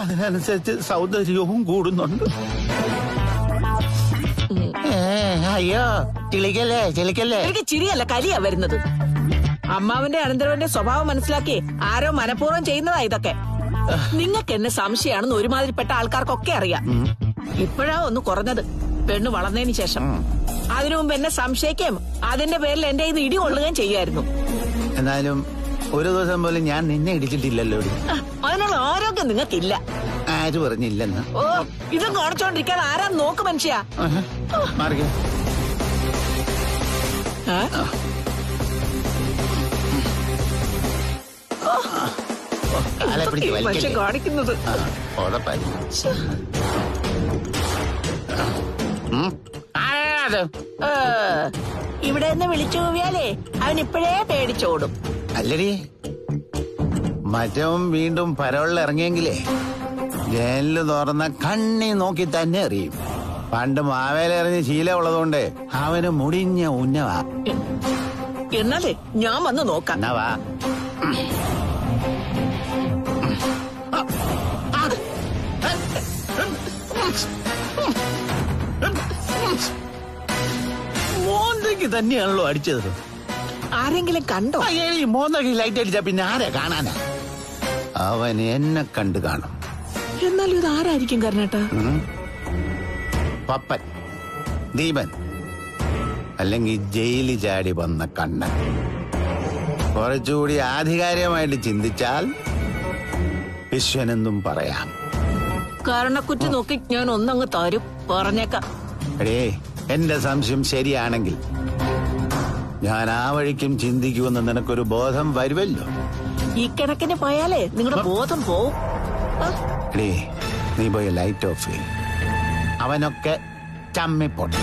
അതിനനുസരിച്ച് സൗന്ദര്യവും കൂടുന്നുണ്ട്. അയ്യോ ചിളിക്കല്ലേ ചിളിക്കല്ലേ. എനിക്ക് ചിരിയല്ല കലിയാ വരുന്നത്. അമ്മാവന്റെ അനന്തരവന്റെ സ്വഭാവം മനസ്സിലാക്കി ആരോ മനഃപൂർവ്വം ചെയ്യുന്നതാ ഇതൊക്കെ. നിങ്ങൾക്ക് എന്നെ സംശയമാണെന്ന് ഒരുമാതിരിപ്പെട്ട ആൾക്കാർക്കൊക്കെ അറിയാം. ഇപ്പോഴാ ഒന്ന് കുറഞ്ഞത് പെണ്ണ് വളർന്നതിന് ശേഷം. അതിനു മുമ്പ് എന്നെ സംശയിക്കുകയും അതിന്റെ പേരിൽ എന്റെ ഇത് ഇടി കൊള്ളുകയും ചെയ്യായിരുന്നു. എന്നാലും ഒരു ദിവസം പോലും ഞാൻ നിന്നെ ഇടിച്ചിട്ടില്ലല്ലോ. അതിനുള്ള ആരോഗ്യം നിങ്ങൾക്കില്ല. ആര് പറഞ്ഞില്ലെന്ന്? ഓ ഇതും കാണിച്ചോണ്ടിരിക്കാതെ ആരാ നോക്ക് മനുഷ്യ. മനുഷ്യൻ കാണിക്കുന്നത് ഇവിടെ നിന്ന് വിളിച്ചു പോയാലേ അവനിപ്പോഴേ പേടിച്ചോടും. അല്ലടി മറ്റവൻ വീണ്ടും പരവളിൽ ഇറങ്ങിയെങ്കിലേ ജനല് തുറന്ന കണ്ണി നോക്കി തന്നെ അറിയും. പണ്ട് മാവേലെറിഞ്ഞ് ശീലമുള്ളതുകൊണ്ട് അവന് മുടിഞ്ഞ ഉന്നവാ. എന്നാലേ ഞാൻ വന്ന് നോക്കാം. എന്നവാ മോന്തയ്ക്ക് തന്നെയാണല്ലോ അടിച്ചത്. ആരെങ്കിലും കണ്ടോ? ഈ മോന്തയ്ക്ക് ലൈറ്റ് അടിച്ചാ പിന്നെ ആരെ കാണാനാ? അവൻ എന്നെ കണ്ടു കാണും. എന്നാലും ഇത് ആരായിരിക്കും കർണേട്ടാ? പപ്പൻ, ദീപൻ, അല്ലെങ്കിൽ ജയിലിൽ ചാടി വന്ന കണ്ണൻ. കുറച്ചുകൂടി ആധികാരികമായിട്ട് ചിന്തിച്ചാൽ വിശ്വനെന്നും പറയാം. കാരണക്കുറ്റി നോക്കി ഞാൻ ഒന്നങ്ങ് തരും, പറഞ്ഞേക്കാം. എടേ എന്റെ സംശയം ശരിയാണെങ്കിൽ ഞാൻ ആ വഴിക്കും ചിന്തിക്കുമെന്ന് നിനക്കൊരു ബോധം വരുമല്ലോ. ഈ കിടക്കിന് പോയാലേ നിങ്ങളുടെ ബോധം പോവും. എടേ നീ പോയി ലൈറ്റ് ഓഫ് ചെയ്യും. അവനൊക്കെ ചമ്മിപ്പോട്ടെ.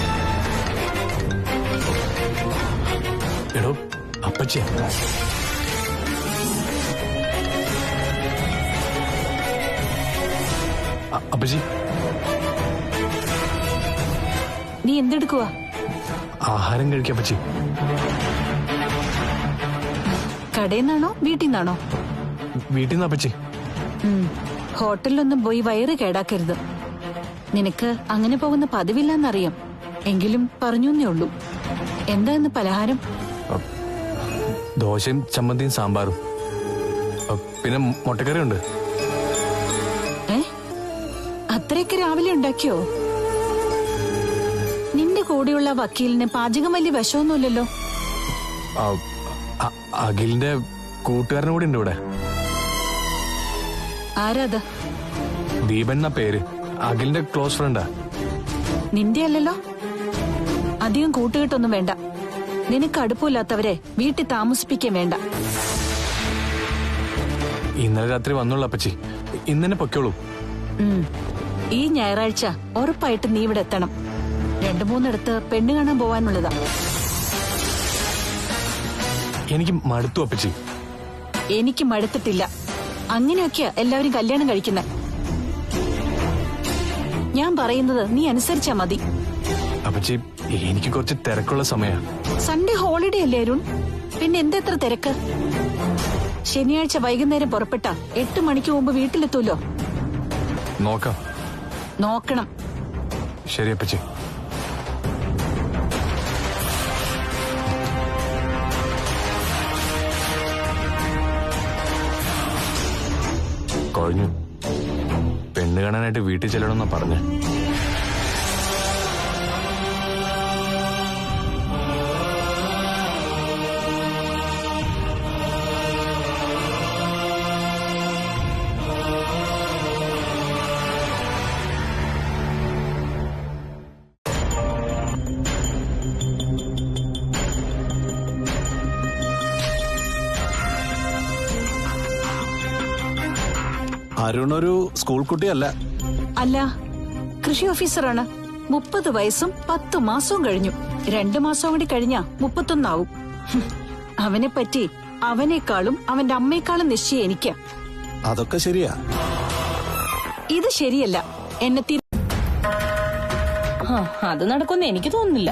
എടോ അപ്പച്ചി, അപ്പച്ചി നീ എന്തെടുക്കുവാ? ആഹാരം കഴിക്കാം അപ്പച്ചി. കടയിൽ നിന്നാണോ വീട്ടിൽ നിന്നാണോ? വീട്ടിൽ നിന്ന് അപ്പച്ചി. ഹോട്ടലിലൊന്നും പോയി വയറ് കേടാക്കരുത്. നിനക്ക് അങ്ങനെ പോകുന്ന പതിവില്ലെന്നറിയാം, എങ്കിലും പറഞ്ഞേ ഉള്ളൂ. എന്താ ഇന്ന് പലഹാരം? ദോശയും ചമ്മന്തിയും സാമ്പാറും, പിന്നെ മുട്ടക്കറി ഉണ്ട്. അത്രയൊക്കെ രാവിലെ ഉണ്ടാക്കിയോ? നിന്റെ കൂടെയുള്ള വക്കീലിന് പാചകം വലിയ വശമൊന്നുമില്ലല്ലോ. അഖിലിന്റെ കൂട്ടുകാരനും കൂടി ഉണ്ട് ഇവിടെ. ആരാത്? ദീപൻ എന്ന പേര്. അഖിലിന്റെ ക്ലോസ് ഫ്രണ്ടാ. നിന്റെ അല്ലല്ലോ. അധികം കൂട്ടുകെട്ടൊന്നും വേണ്ട. നിനക്ക് അടുപ്പില്ലാത്തവരെ വീട്ടിൽ താമസിപ്പിക്കാൻ വേണ്ട. ഇന്നലെ രാത്രി വന്നോളൂ അപ്പച്ചി. ഇന്നെ പൊക്കോളൂ. ഈ ഞായറാഴ്ച ഉറപ്പായിട്ട് നീ ഇവിടെ എത്തണം. 2-3 പെണ്ണ് കാണാൻ പോവാനുള്ളതാ. എനിക്ക് മടുത്തു അപ്പച്ചി. എനിക്ക് മടുത്തിട്ടില്ല. അങ്ങനെയൊക്കെയാ എല്ലാവരും കല്യാണം കഴിക്കുന്ന. ഞാൻ പറയുന്നത് നീ അനുസരിച്ചാ മതി. അപ്പച്ചി എനിക്ക് കുറച്ച് തിരക്കുള്ള സമയ. സൺഡേ ഹോളിഡേ അല്ലേ അരുൺ? പിന്നെ എന്തെത്ര തിരക്ക്? ശനിയാഴ്ച വൈകുന്നേരം പുറപ്പെട്ട 8 മണിക്ക് മുമ്പ് വീട്ടിലെത്തൂലോ. നോക്കണം. ശരി അപ്പച്ചി. കഴിഞ്ഞു. പെണ്ണ് കാണാനായിട്ട് വീട്ടിൽ ചെല്ലണമെന്നാ പറഞ്ഞേ. അരുണൊരു സ്കൂൾ കുട്ടിയല്ല. അല്ല, കൃഷി ഓഫീസറാണ്. 30 വയസ്സും 10 മാസവും കഴിഞ്ഞു. 2 മാസം കൂടി കഴിഞ്ഞാ 31 ആവും. അവനെ പറ്റി അവനേക്കാളും അവന്റെ അമ്മയെക്കാളും നിശ്ചയം എനിക്കാ. അതൊക്കെ ശരിയാ. ഇത് ശരിയല്ല. എന്നെ അത് നടക്കുമെന്ന് എനിക്ക് തോന്നുന്നില്ല.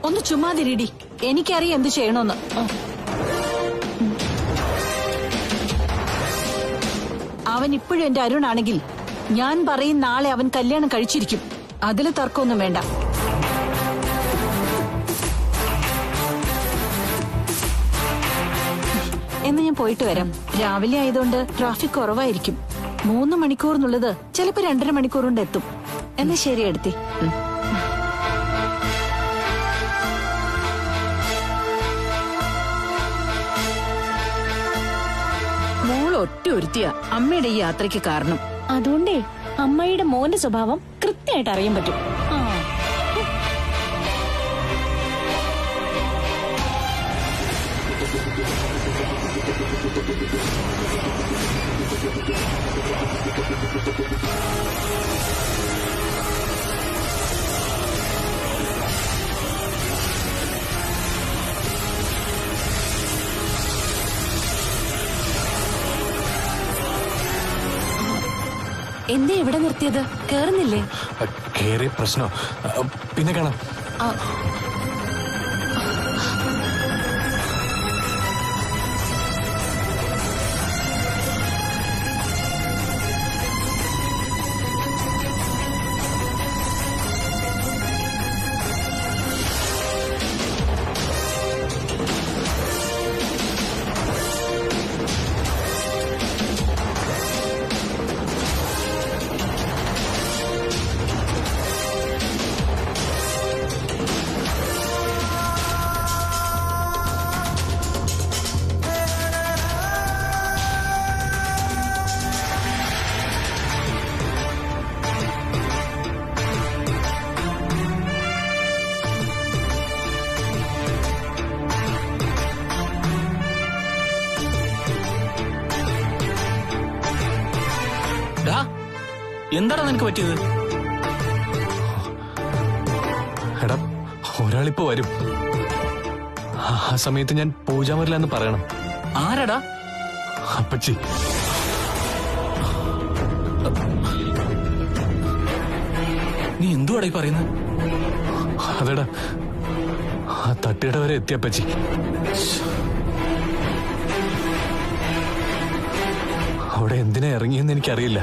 ഒന്ന് ചുമ്മാതിരിടി. എനിക്കറിയാം എന്ത് ചെയ്യണമെന്ന്. അവൻ ഇപ്പോഴും എന്റെ അരുണാണെങ്കിൽ ഞാൻ പറയും നാളെ അവൻ കല്യാണം കഴിച്ചിരിക്കും. അതില് തർക്കമൊന്നും വേണ്ട. എന്ന് ഞാൻ പോയിട്ട് വരാം. രാവിലെ ആയതുകൊണ്ട് ട്രാഫിക് കുറവായിരിക്കും. 3 മണിക്കൂറിനുള്ളത് ചിലപ്പോ 2.5 മണിക്കൂർ കൊണ്ട് എത്തും. എന്നാ ശരി എടുത്തി. മോൾ ഒറ്റ ഒരുത്തിയ അമ്മയുടെ ഈ യാത്രയ്ക്ക് കാരണം. അതുകൊണ്ടേ അമ്മയുടെ മോന്റെ സ്വഭാവം കൃത്യമായിട്ട് അറിയാൻ പറ്റും. ആ. എന്തേ എവിടെ നിർത്തിയത്? കേറുന്നില്ലേ? കേറിയ പ്രശ്നോ? പിന്നെ കാണാം. എന്താടാ നിനക്ക് പറ്റിയത്? എടാ, ഒരാളിപ്പോ വരും. ആ സമയത്ത് ഞാൻ പൂജാമുറിലാന്ന് പറയണം. ആരാടാ? അപ്പച്ചി. നീ എന്തുവാടാ ഈ പറയുന്നത്? അതെടാ, ആ തട്ടിയുടെ വരെ എത്തിയ അപ്പച്ചി. അവിടെ എന്തിനാ ഇറങ്ങിയെന്ന് എനിക്കറിയില്ല.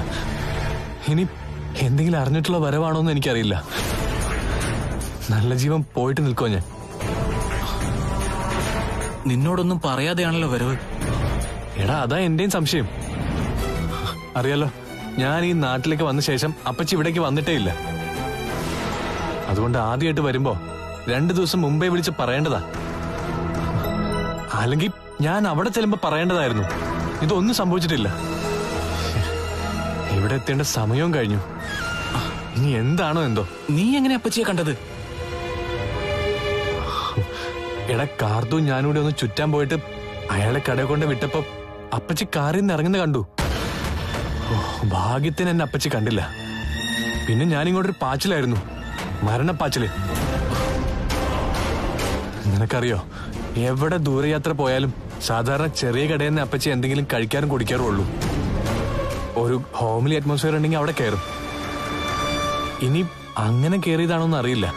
ഇനി എന്തെങ്കിലും അറിഞ്ഞിട്ടുള്ള വരവാണോന്ന് എനിക്കറിയില്ല. നല്ല ജീവൻ പോയിട്ട് നിൽക്കോ ഞാൻ. നിന്നോടൊന്നും പറയാതെയാണല്ലോ വരവ്. എടാ, അതാ എന്റെയും സംശയം. അറിയാലോ, ഞാൻ ഈ നാട്ടിലേക്ക് വന്ന ശേഷം അപ്പച്ചി ഇവിടേക്ക് വന്നിട്ടേ ഇല്ല. അതുകൊണ്ട് ആദ്യമായിട്ട് വരുമ്പോ 2 ദിവസം മുമ്പേ വിളിച്ച് പറയേണ്ടതാ. അല്ലെങ്കിൽ ഞാൻ അവിടെ ചെല്ലുമ്പോ പറയേണ്ടതായിരുന്നു. ഇതൊന്നും സംഭവിച്ചിട്ടില്ല. ഇവിടെ എത്തേണ്ട സമയവും കഴിഞ്ഞു. ഇനി എന്താണോ എന്തോ. നീ എങ്ങനെ അപ്പച്ചിയെ കണ്ടത്? എടാ, കാർത്തു ഞാനിവിടെ ഒന്ന് ചുറ്റാൻ പോയിട്ട് അയാളെ കട കൊണ്ട് വിട്ടപ്പോ അപ്പച്ചി കാറിൽ നിന്ന് ഇറങ്ങുന്ന കണ്ടു. ഭാഗ്യത്തിന് എന്നെ അപ്പച്ചി കണ്ടില്ല. പിന്നെ ഞാനിങ്ങോട്ടൊരു പാച്ചിലായിരുന്നു, മരണപ്പാച്ചില്. നിനക്കറിയോ, എവിടെ ദൂരയാത്ര പോയാലും സാധാരണ ചെറിയ കടയിൽ നിന്ന് അപ്പച്ചി എന്തെങ്കിലും കഴിക്കാനും കുടിക്കാറും ഉള്ളൂ. ഒരു ഹോംലി അറ്റ്മോസ്ഫിയർ ഉണ്ടെങ്കിൽ അവിടെ കയറും. ഇനി അങ്ങനെ കയറിയതാണോന്ന് അറിയില്ല.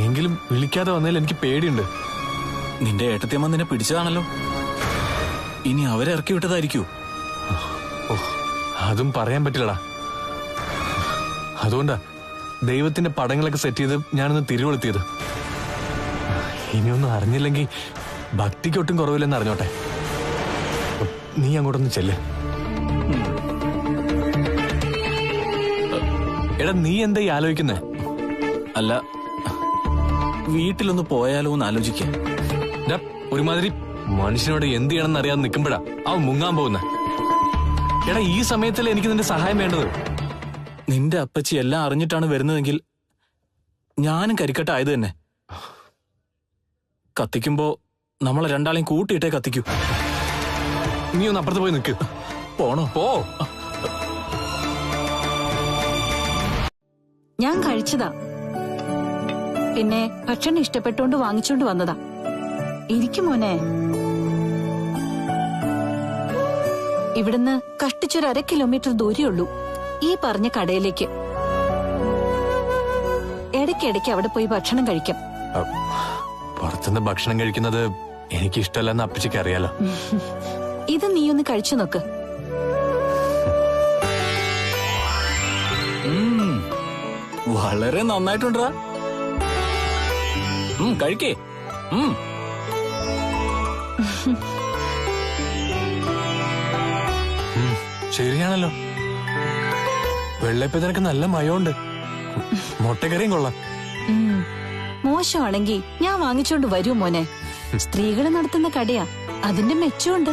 എങ്കിലും വിളിക്കാതെ വന്നതിൽ എനിക്ക് പേടിയുണ്ട്. നിന്റെ ഏട്ടത്തിയമ്മ നിന്നെ പിടിച്ചതാണല്ലോ. ഇനി അവരെ ഇറക്കി വിട്ടതായിരിക്കൂ. അതും പറയാൻ പറ്റില്ലടാ. അതുകൊണ്ടാ ദൈവത്തിന്റെ പടങ്ങളൊക്കെ സെറ്റ് ചെയ്ത് ഞാനൊന്ന് തിരികൊളുത്തിയത്. ഇനിയൊന്നും അറിഞ്ഞില്ലെങ്കിൽ ഭക്തിക്കൊട്ടും കുറവില്ലെന്ന് അറിഞ്ഞോട്ടെ. നീ അങ്ങോട്ടൊന്ന് ചെല്ല്. എടാ, നീ എന്താ ഈ ആലോചിക്കുന്നേ? അല്ല, വീട്ടിലൊന്ന് പോയാലോ എന്ന് ആലോചിക്കാം. ഒരുമാതിരി മനുഷ്യനോട് എന്ത് ചെയ്യണമെന്ന് അറിയാതെ നിൽക്കുമ്പോഴാ അവൻ മുങ്ങാൻ പോകുന്ന. എടാ, ഈ സമയത്തല്ലേ എനിക്ക് നിന്റെ സഹായം വേണ്ടത്. നിന്റെ അപ്പച്ചി എല്ലാം അറിഞ്ഞിട്ടാണ് വരുന്നതെങ്കിൽ ഞാനും കരിക്കട്ടായത് തന്നെ. കത്തിക്കുമ്പോ നമ്മളെ രണ്ടാളെയും കൂട്ടിയിട്ടേ കത്തിക്കൂ. നീ ഒന്ന് അപ്പുറത്ത് പോയി നിൽക്ക്. പോണോ? പോ. ഞാൻ കഴിച്ചതാ. പിന്നെ ഭക്ഷണം ഇഷ്ടപ്പെട്ടോണ്ട് വാങ്ങിച്ചോണ്ട് വന്നതാ. ഇരിക്കും മോനെ. ഇവിടുന്ന് കഷ്ടിച്ചൊരു 1/2 കിലോമീറ്റർ ദൂരമുള്ളൂ ഈ പറഞ്ഞ കടയിലേക്ക്. ഇടയ്ക്കിടയ്ക്ക് അവിടെ പോയി ഭക്ഷണം കഴിക്കാം. പുറത്തുനിന്ന് ഭക്ഷണം കഴിക്കുന്നത് എനിക്ക് ഇഷ്ടമല്ലെന്ന് അപ്പച്ചിക്ക് അറിയാലോ. ഇത് നീ ഒന്ന് കഴിച്ചു നോക്ക്. വളരെ നന്നായിട്ടുണ്ടാ. കഴിക്കേ. ശരിയാണല്ലോ, വെള്ളയപ്പം നിനക്ക് നല്ല മയമുണ്ട്. മുട്ടക്കറിയും കൊള്ളാം. മോശമാണെങ്കി ഞാൻ വാങ്ങിച്ചോണ്ട് വരൂ മോനെ. സ്ത്രീകൾ നടത്തുന്ന കടയാ, അതിന്റെ മെച്ചമുണ്ട്.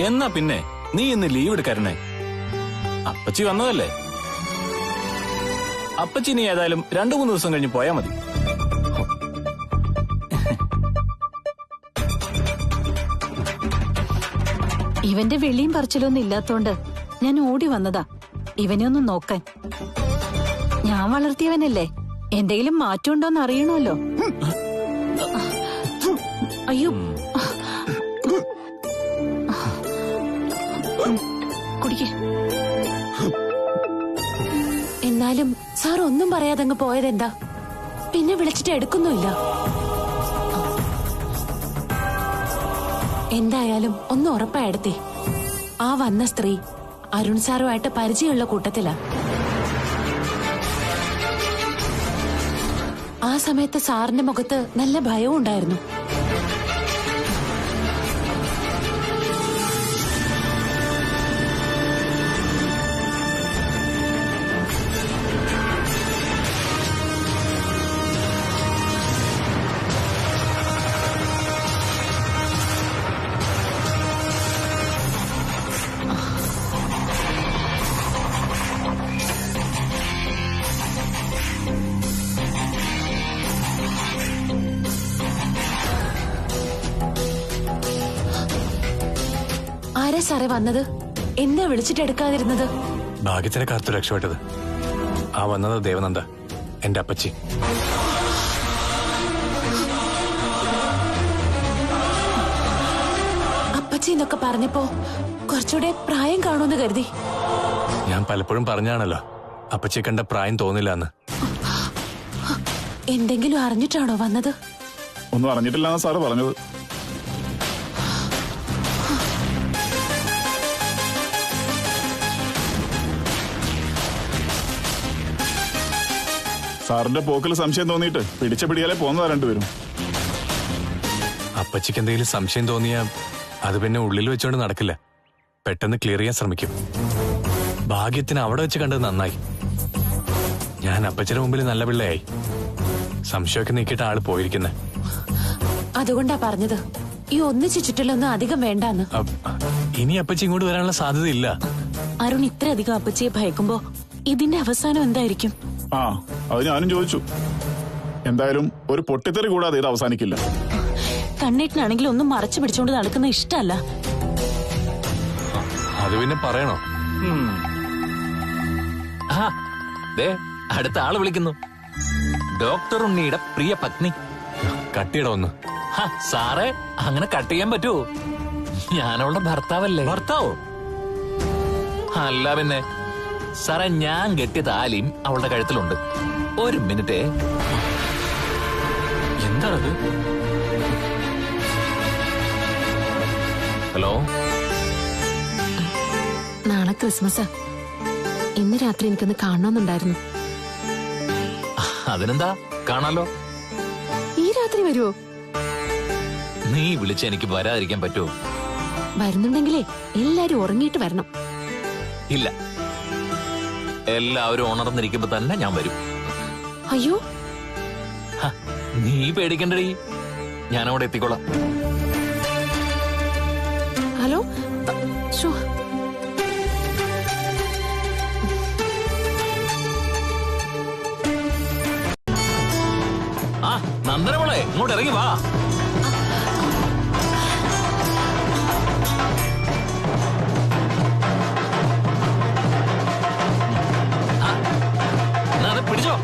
എന്നാ പിന്നെ നീ ഇന്ന് ലീവ് എടുക്കാരുന്നേ. അപ്പച്ചി വന്നതല്ലേ. അപ്പച്ചി നീ ഏതായാലും 2-3 ദിവസം കഴിഞ്ഞ് പോയാ മതി. ഇവന്റെ വെളിയും പറച്ചിലൊന്നും ഇല്ലാത്തോണ്ട് ഞാൻ ഓടി വന്നതാ ഇവനെ ഒന്ന് നോക്കാൻ. ഞാൻ വളർത്തിയവനല്ലേ, എന്തെങ്കിലും മാറ്റം ഉണ്ടോന്ന് അറിയണമല്ലോ. അയ്യോ, കുടിക്കേ. എന്നാലും സാർ ഒന്നും പറയാതെ അങ്ങ് പോയതെന്താ? പിന്നെ വിളിച്ചിട്ട് എടുക്കുന്നുമില്ല. എന്തായാലും ഒന്ന് ഉറപ്പായെടുത്തേ, ആ വന്ന സ്ത്രീ അരുൺ സാറുമായിട്ട് പരിചയമുള്ള കൂട്ടത്തിലാ. ആ സമയത്ത് സാറിന്റെ മുഖത്ത് നല്ല ഭയവും ഉണ്ടായിരുന്നു. ആരാ സാറേ വന്നത്? എന്താ വിളിച്ചിട്ട് എടുക്കാതിരുന്നത്? ഭാഗ്യത്തിനെ കാത്തു രക്ഷപ്പെട്ടത്. ആ വന്നത് ദേവനന്ദ, എന്റെ അപ്പച്ചി. അപ്പച്ചി എന്നൊക്കെ പറഞ്ഞപ്പോ കുറച്ചുകൂടെ പ്രായം കാണുമെന്ന് കരുതി. ഞാൻ പലപ്പോഴും പറഞ്ഞാണല്ലോ അപ്പച്ചിയെ കണ്ട പ്രായം തോന്നില്ല എന്ന്. എന്തെങ്കിലും അറിഞ്ഞിട്ടാണോ വന്നത്? ഒന്നും അറിഞ്ഞിട്ടില്ലാന്ന് സാറ് പറഞ്ഞത്. സാറിന്റെ പോക്കിൽ സംശയം തോന്നിയിട്ട് പിടിച്ച പിടിയാലെ പോന്നതാ രണ്ടുപേരും. അപ്പച്ചിക്ക് എന്തെങ്കിലും സംശയം തോന്നിയാ അത് പിന്നെ ഉള്ളിൽ വെച്ചോണ്ട് നടക്കില്ല. പെട്ടെന്ന് ക്ലിയർ ചെയ്യാൻ ശ്രമിക്കും. ഭാഗ്യത്തിന് അവിടെ വെച്ച് കണ്ടത് നന്നായി. ഞാൻ അപ്പച്ചിയുടെ മുമ്പിൽ നല്ല പിള്ളയായി. സംശയമൊക്കെ നീക്കിയിട്ട് ആള് പോയിരിക്കുന്നെ. അതുകൊണ്ടാ പറഞ്ഞത് ഈ ഒന്നിച്ച് ചുറ്റിലൊന്നും അധികം വേണ്ടാന്ന്. ഇനി അപ്പച്ചി ഇങ്ങോട്ട് വരാനുള്ള സാധ്യതയില്ല. അരുൺ ഇത്രയധികം അപ്പച്ചിയെ ഭയക്കുമ്പോ ഇതിന്റെ അവസാനം എന്തായിരിക്കും? ആ, അത് ഞാനും ചോദിച്ചു. എന്തായാലും ഒരു പൊട്ടിത്തെറി കൂടാതെ ഇത് അവസാനിക്കില്ല. കണ്ണേട്ടനാണെങ്കിൽ ഒന്നും മറച്ചു പിടിച്ചോണ്ട് നടക്കുന്ന ഇഷ്ടല്ല. അത് പിന്നെ പറയണോ? അടുത്ത ആള് വിളിക്കുന്നു. ഡോക്ടർ ഉണ്ണിയുടെ പ്രിയ പത്നി. കട്ടിയിട ഒന്ന്. സാറേ, അങ്ങനെ കട്ട് ചെയ്യാൻ പറ്റുമോ? ഞാനവളുടെ ഭർത്താവല്ലേ. ഭർത്താവോ? അല്ല പിന്നെ സാറേ, ഞാൻ കെട്ടിയ താലിയും അവളുടെ കഴുത്തിലുണ്ട്. ഒരു മിനിറ്റേ. എന്താണത്? ഹലോ, നാളെ ക്രിസ്മസാ. ഇന്ന് രാത്രി എനിക്കൊന്ന് കാണണമെന്നുണ്ടായിരുന്നു. അതിനെന്താ, കാണാലോ. ഈ രാത്രി വരുമോ? നീ വിളിച്ച എനിക്ക് വരാതിരിക്കാൻ പറ്റുമോ? വരുന്നുണ്ടെങ്കിലേ എല്ലാരും ഉറങ്ങിയിട്ട് വരണം. ഇല്ല, എല്ലാവരും ഉണർന്നിരിക്കുമ്പോ തന്നെ ഞാൻ വരും. അയ്യോ, നീ പേടിക്കണ്ടടി, ഞാനവിടെ എത്തിക്കോളാം. ഹലോ. ശോ. ആ, നന്ദനമോളെ, ഇങ്ങോട്ട് ഇറങ്ങി വാ. പിടിച്ചോ.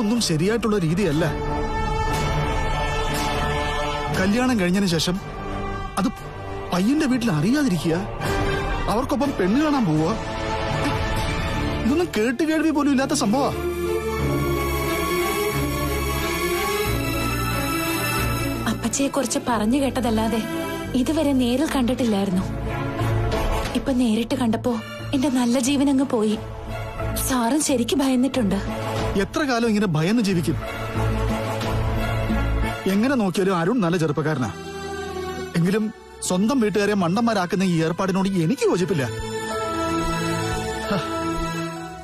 ഇതൊന്നും ശരിയായിട്ടുള്ള രീതിയല്ല. കല്യാണം കഴിഞ്ഞതിന് ശേഷം അത് പയ്യന്റെ വീട്ടിൽ അറിയാതിരിക്കുക, അവർക്കൊപ്പം പെണ്ണ് കാണാൻ പോവുക, ഇതൊന്നും കേട്ട് കേൾവി പോലും ഇല്ലാത്ത സംഭവ. അപ്പച്ചയെ കുറിച്ച് പറഞ്ഞു കേട്ടതല്ലാതെ ഇതുവരെ നേരിൽ കണ്ടിട്ടില്ലായിരുന്നു. ഇപ്പൊ നേരിട്ട് കണ്ടപ്പോ എന്റെ നല്ല ജീവൻ അങ്ങ് പോയി. സാറും ശരിക്ക് ഭയന്നിട്ടുണ്ട്. എത്ര കാലം ഇങ്ങനെ ഭയന്ന് ജീവിക്കും? എങ്ങനെ നോക്കിയാലും അരുൺ നല്ല ചെറുപ്പക്കാരനാ. എങ്കിലും സ്വന്തം വീട്ടുകാരെ മണ്ടന്മാരാക്കുന്ന ഈ ഏർപ്പാടിനോട് എനിക്ക് യോജിപ്പില്ല.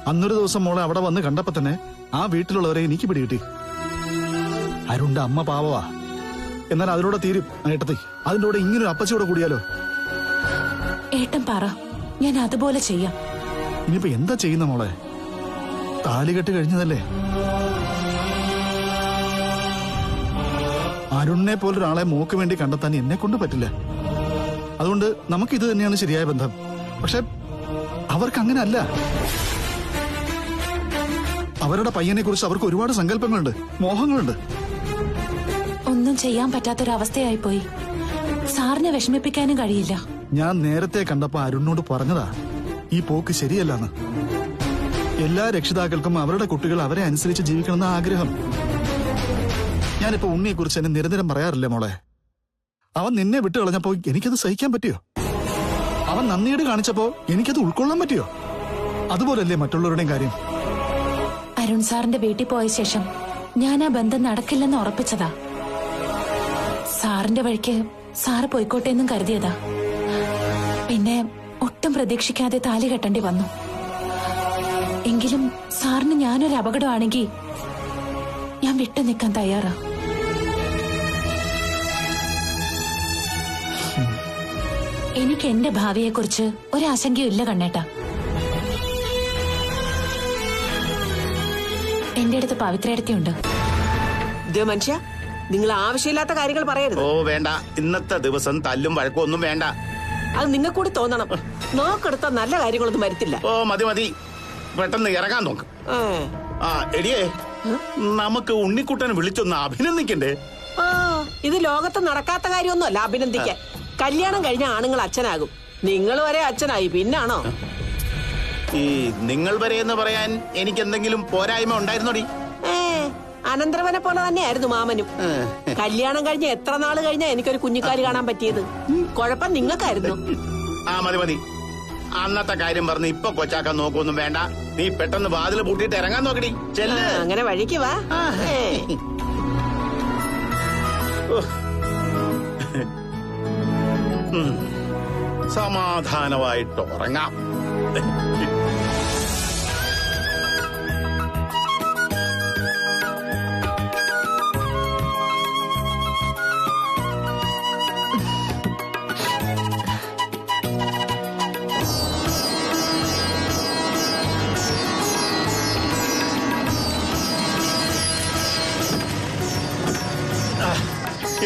അന്നൊരു ദിവസം മോളെ അവിടെ വന്ന് കണ്ടപ്പോ തന്നെ ആ വീട്ടിലുള്ളവരെ എനിക്ക് പിടികിട്ടി. അരുണിന്റെ അമ്മ പാവവാ, എന്നാൽ അതിലൂടെ തീരും ഏട്ടത്തി. അതിന്റെ കൂടെ ഇങ്ങനൊരു അപ്പച്ചയോടെ കൂടിയാലോ? ഏട്ടൻ പറ, ഞാൻ അതുപോലെ ചെയ്യാം. ഇനിയിപ്പോ എന്താ ചെയ്യുന്ന മോളെ? താലികെട്ട് കഴിഞ്ഞതല്ലേ? അരുണിനെ പോലൊരാളെ മോക്ക് വേണ്ടി കണ്ടെത്താൻ എന്നെ കൊണ്ട് പറ്റില്ല. അതുകൊണ്ട് നമുക്കിത് തന്നെയാണ് ശരിയായ ബന്ധം. പക്ഷെ അവർക്ക് അങ്ങനെ അല്ല. അവരുടെ പയ്യനെ കുറിച്ച് അവർക്ക് ഒരുപാട് സങ്കല്പങ്ങളുണ്ട്, മോഹങ്ങളുണ്ട്. ഒന്നും ചെയ്യാൻ പറ്റാത്തൊരവസ്ഥയായി പോയി. സാറിനെ വിഷമിപ്പിക്കാനും കഴിയില്ല. ഞാൻ നേരത്തെ കണ്ടപ്പോ അരുണിനോട് പറഞ്ഞതാ ഈ പോക്ക് ശരിയല്ലെന്ന്. എല്ലാ രക്ഷിതാക്കൾക്കും അവരുടെ കുട്ടികൾ അവരെ അനുസരിച്ച് ജീവിക്കണമെന്ന ആഗ്രഹം. ഞാനിപ്പോ ഉണ്ണിയെ കുറിച്ച് എന്നെ നിരന്തരം പറയാറില്ലേ മോളെ? അവൻ നിന്നെ വിട്ടു കളഞ്ഞപ്പോ എനിക്കത് സഹിക്കാൻ പറ്റിയോ? അവൻ നന്ദിയേട് കാണിച്ചപ്പോ എനിക്കത് ഉൾക്കൊള്ളാൻ പറ്റിയോ? അതുപോലല്ലേ മറ്റുള്ളവരുടെയും കാര്യം? അരുൺ സാറിന്റെ വീട്ടിൽ പോയ ശേഷം ഞാൻ ആ ബന്ധം നടക്കില്ലെന്ന് ഉറപ്പിച്ചതാ. സാറിന്റെ വഴിക്ക് സാറ് പോയിക്കോട്ടെ എന്നും കരുതിയതാ. പിന്നെ ഒട്ടും പ്രതീക്ഷിക്കാതെ താലി കെട്ടേണ്ടി വന്നു. എങ്കിലും സാറിന് ഞാനൊരു അപകടമാണെങ്കിൽ ഞാൻ വിട്ടു നിൽക്കാൻ തയ്യാറാ. എനിക്ക് എന്റെ ഭാവിയെക്കുറിച്ച് ഒരാശങ്കയും ഇല്ല കണ്ണേട്ടാ. എന്റെ അടുത്ത് പവിത്രയടത്തിയുണ്ട്. മനുഷ്യ, നിങ്ങൾ ആവശ്യമില്ലാത്ത കാര്യങ്ങൾ പറയരുത്. ഓ വേണ്ട, ഇന്നത്തെ ദിവസം തല്ലും വഴക്കും ഒന്നും വേണ്ട. അത് നിങ്ങൾക്ക് കൂടി തോന്നണം. നോക്കെടുത്ത നല്ല കാര്യങ്ങളൊന്നും വരത്തില്ല. ഓ മതി മതി, പെട്ടെന്ന് ഇറങ്ങാൻ നോക്ക്. ആ എടിയേ, നമുക്ക് ഉണ്ണിക്കുട്ടനെ വിളിച്ചൊന്ന് അഭിനന്ദിക്കണ്ടേ? ഇത് ലോകത്ത് നടക്കാത്ത കാര്യമൊന്നുമല്ല അഭിനന്ദിക്കാൻ. കല്യാണം കഴിഞ്ഞ ആണുങ്ങൾ അച്ഛനാകും. നിങ്ങൾ വരെ അച്ഛനായി, പിന്നാണോ? ഈ നിങ്ങൾ വരെ എന്ന് പറയാൻ എനിക്ക് എന്തെങ്കിലും പോരായ്മ ഉണ്ടായിരുന്നോടി? അനന്തരവനെ പോലെ തന്നെയായിരുന്നു മാമനും. കല്യാണം കഴിഞ്ഞ എത്ര നാള് കഴിഞ്ഞാ എനിക്കൊരു കുഞ്ഞിക്കാല് കാണാൻ പറ്റിയത്? കുഴപ്പം നിങ്ങൾക്കായിരുന്നു. ആ മതി മതി, അന്നത്തെ കാര്യം പറഞ്ഞ് ഇപ്പൊ കൊച്ചാക്കാൻ നോക്കൊന്നും വേണ്ട. നീ പെട്ടെന്ന് വാതിൽ പൂട്ടിയിട്ട് ഇറങ്ങാൻ നോക്കടി. ചെല്ല്. അങ്ങനെ വഴിക്ക് വാ. സമാധാനമായിട്ട് ഉറങ്ങാം.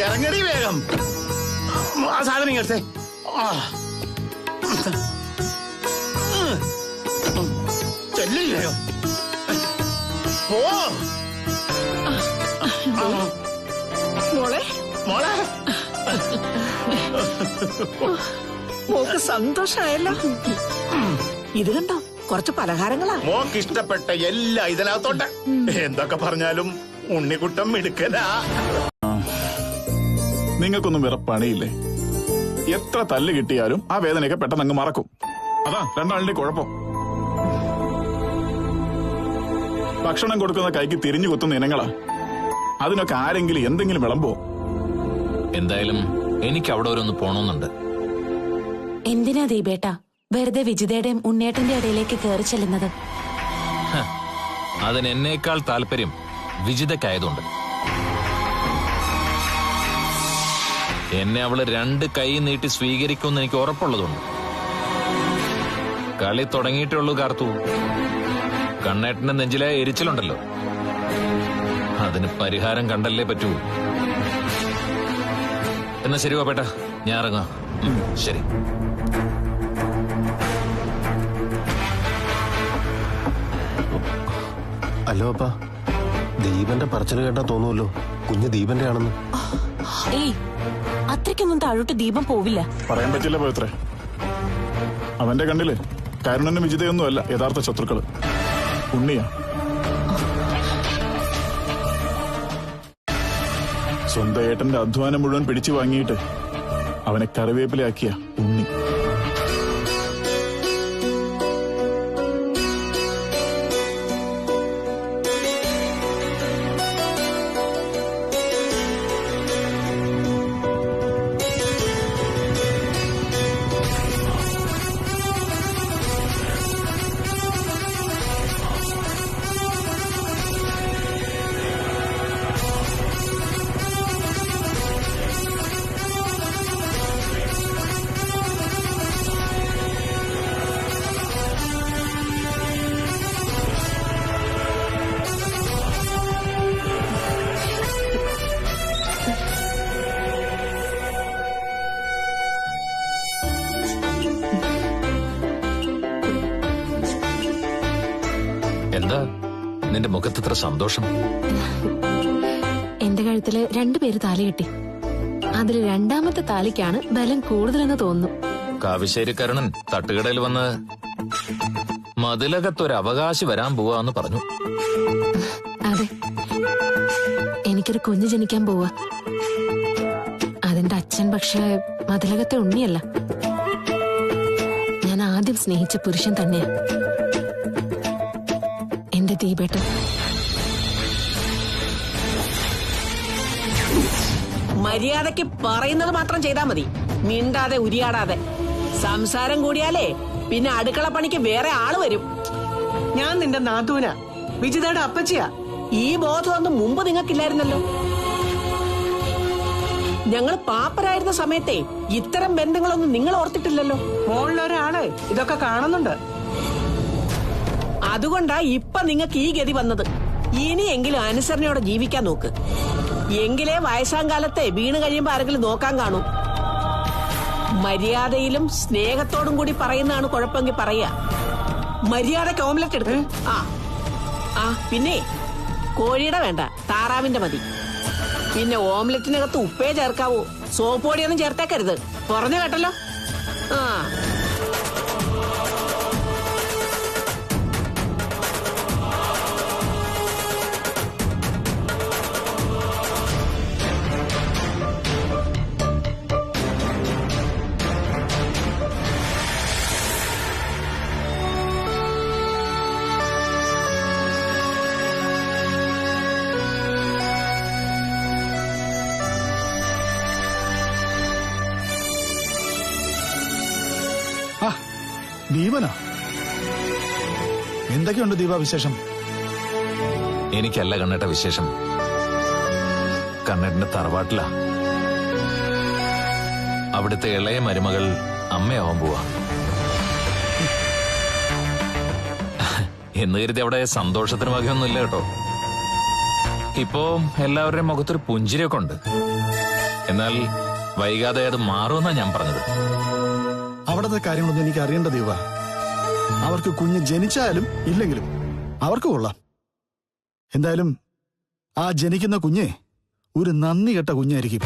ഇറങ്ങടി വേഗം. ആ സാധനം കേട്ടേ. ചെല്ലി വേഗം പോ. മോളെ മോളെ, മോക്ക് സന്തോഷായല്ലോ. ഇത് കണ്ടോ, കുറച്ച് പലഹാരങ്ങളാ. മോക്ക് ഇഷ്ടപ്പെട്ട എല്ലാം ഇതിനകത്തോട്ട്. എന്തൊക്കെ പറഞ്ഞാലും ഉണ്ണിക്കുട്ടം മിടുക്കലാ. നിങ്ങൾക്കൊന്നും വേറെ പണിയില്ലേ? എത്ര തല്ല് കിട്ടിയാലും ആ വേദനയൊക്കെ പെട്ടെന്ന് അങ്ങ് മറക്കും. അതാ രണ്ടാളിന്റെ കുഴപ്പം. ഭക്ഷണം കൊടുക്കുന്ന കൈക്ക് തിരിഞ്ഞു കുത്തുന്ന ഇനങ്ങളാ. അതിനൊക്കെ ആരെങ്കിലും എന്തെങ്കിലും വിളമ്പോ? എന്തായാലും എനിക്ക് അവിടെ വരെ ഒന്ന് പോണമെന്നുണ്ട്. എന്തിനാ ദീപേട്ടാ വെറുതെ വിജിതയുടെയും ഉണ്ണേട്ടന്റെ ഇടയിലേക്ക് കയറി ചെല്ലുന്നത്? അതിന് എന്നേക്കാൾ താല്പര്യം വിജിതയ്ക്കായതുകൊണ്ട്. എന്നെ അവള് രണ്ട് കൈ നീട്ടി സ്വീകരിക്കുമെന്ന് എനിക്ക് ഉറപ്പുള്ളതുണ്ട്. കളി തുടങ്ങിയിട്ടുള്ളൂ കാർത്തു. കണ്ണേട്ടന്റെ നെഞ്ചിലെ എരിച്ചിലുണ്ടല്ലോ, അതിന് പരിഹാരം കണ്ടല്ലേ പറ്റൂ. എന്നാ ശരി വാപ്പേട്ട, ഞാൻ ഇറങ്ങാം. ശരി. അല്ലോ അപ്പാ, ദീപന്റെ പറച്ചിൽ കേട്ടാ തോന്നുമല്ലോ കുഞ്ഞ് ദീപന്റെ ആണെന്ന്. ഏയ്, അത്രയ്ക്കൊന്നും താഴോട്ട് ദീപം പോവില്ല. പറയാൻ പറ്റില്ല പവിത്രേ. അവന്റെ കണ്ണില് കരുണനും വിജിതയൊന്നും അല്ല യഥാർത്ഥ ശത്രുക്കള്, ഉണ്ണിയാ. സ്വന്തം ഏട്ടന്റെ അധ്വാനം മുഴുവൻ പിടിച്ചു വാങ്ങിയിട്ട് അവനെ കറിവേപ്പിലയാക്കിയ ഉണ്ണി. എന്താ നിന്റെ മുഖത്തത്ര സന്തോഷം? എന്റെ കഴുത്തില് 2 പേര് താലി കെട്ടി. അതിൽ 2ാമത്തെ താലിക്കാണ് ബലം കൂടുതലെന്ന് തോന്നുന്നു. കാവിശ്ശേരിക്കാരനൻ തട്ടുകടയിൽ വന്ന് മതിലകത്തൊരു അവകാശി വരാൻ പോവാന്ന് പറഞ്ഞു. അതെ, എനിക്കൊരു കുഞ്ഞ് ജനിക്കാൻ പോവാ. അതിന്റെ അച്ഛൻ പക്ഷേ മതിലകത്തെ ഉണ്ണിയല്ല, ഞാൻ ആദ്യം സ്നേഹിച്ച പുരുഷൻ തന്നെയാ, എന്റെ ദീപേട്ടൻ. മര്യാദയ്ക്ക് പറയുന്നത് മാത്രം ചെയ്താൽ മതി, മിണ്ടാതെ ഉരിയാടാതെ. സംസാരം കൂടിയാലേ പിന്നെ അടുക്കള പണിക്ക് വേറെ ആള് വരും. ഞാൻ നിന്റെ നാത്തൂന, വിജിതയുടെ അപ്പച്ചിയാ. ഈ ബോധമൊന്നും മുമ്പ് നിങ്ങൾക്കില്ലായിരുന്നല്ലോ. ഞങ്ങൾ പാപ്പരായിരുന്ന സമയത്തെ ഇത്തരം ബന്ധങ്ങളൊന്നും നിങ്ങൾ ഓർത്തിട്ടില്ലല്ലോ. മോളിലൊരാള് ഇതൊക്കെ കാണുന്നുണ്ട്. അതുകൊണ്ടാ ഇപ്പൊ നിങ്ങൾക്ക് ഈ ഗതി വന്നത്. ഇനിയെങ്കിലും അനുസരണയോടെ ജീവിക്കാൻ നോക്ക്. എങ്കിലേ വയസ്സാങ്കാലത്തെ വീണ് കഴിയുമ്പോ ആരെങ്കിലും നോക്കാൻ കാണൂ. മര്യാദയിലും സ്നേഹത്തോടും കൂടി പറയുന്നതാണ് കുഴപ്പമെങ്കിൽ പറയാ. മര്യാദക്ക് ഓംലെറ്റ് എടുക്കും. ആ പിന്നെ കോഴിയുടെ വേണ്ട, താറാവിന്റെ മതി. പിന്നെ ഓംലെറ്റിനകത്ത് ഉപ്പേ ചേർക്കാവൂ, സോപ്പ് പൊടിയൊന്നും ചേർത്തേക്കരുത്. പറഞ്ഞു കേട്ടല്ലോ. ആ ദീപനാ, എന്തൊക്കെയുണ്ട് ദീപ വിശേഷം? എനിക്കല്ല കണ്ണേട്ട വിശേഷം, കണ്ണേട്ടന്റെ തറവാട്ടിലാ. അവിടുത്തെ ഇളയ മരുമകൾ അമ്മയാവാൻ പോവാ. എന്ന് കരുതി അവിടെ സന്തോഷത്തിന് വകയൊന്നുമില്ല കേട്ടോ. ഇപ്പോ എല്ലാവരുടെയും മുഖത്തൊരു പുഞ്ചിരിയൊക്കെ ഉണ്ട്. എന്നാൽ വൈകാതെ അത് മാറുമെന്നാ ഞാൻ പറഞ്ഞത്. അവിടത്തെ കാര്യങ്ങളൊന്നും എനിക്ക് അറിയേണ്ട ദീപ. അവർക്ക് കുഞ്ഞ് ജനിച്ചാലും ഇല്ലെങ്കിലും അവർക്ക് കൊള്ളാം. എന്തായാലും ആ ജനിക്കുന്ന കുഞ്ഞെ ഒരു നന്ദി കെട്ട കുഞ്ഞായിരിക്കും.